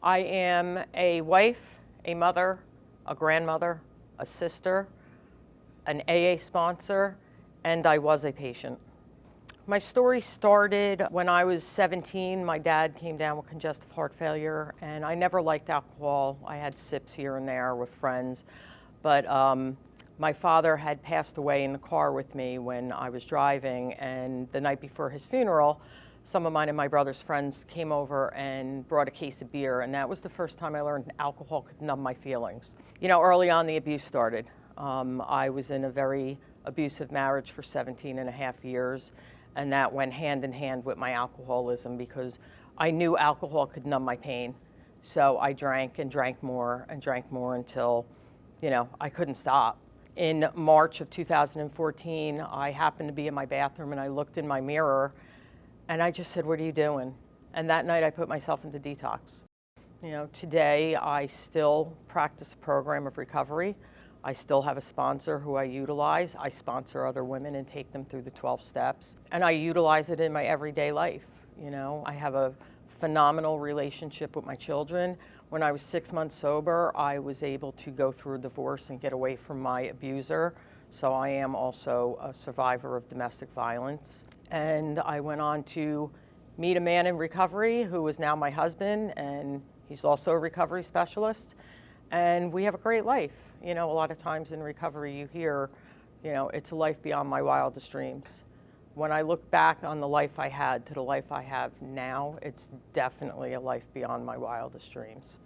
I am a wife, a mother, a grandmother, a sister, an AA sponsor, and I was a patient. My story started when I was 17. My dad came down with congestive heart failure, and I never liked alcohol. I had sips here and there with friends, but my father had passed away in the car with me when I was driving, and the night before his funeral, some of mine and my brother's friends came over and brought a case of beer, and that was the first time I learned alcohol could numb my feelings. You know, early on the abuse started. I was in a very abusive marriage for 17 and a half years, and that went hand in hand with my alcoholism because I knew alcohol could numb my pain. So I drank and drank more and drank more until, you know, I couldn't stop. In March of 2014, I happened to be in my bathroom and I looked in my mirror and I just said, "What are you doing?" And that night I put myself into detox. You know, today I still practice a program of recovery. I still have a sponsor who I utilize. I sponsor other women and take them through the 12 steps. And I utilize it in my everyday life. You know, I have a phenomenal relationship with my children. When I was 6 months sober, I was able to go through a divorce and get away from my abuser. So I am also a survivor of domestic violence. And I went on to meet a man in recovery who is now my husband, and he's also a recovery specialist. And we have a great life. You know, a lot of times in recovery you hear, you know, it's a life beyond my wildest dreams. When I look back on the life I had to the life I have now, it's definitely a life beyond my wildest dreams.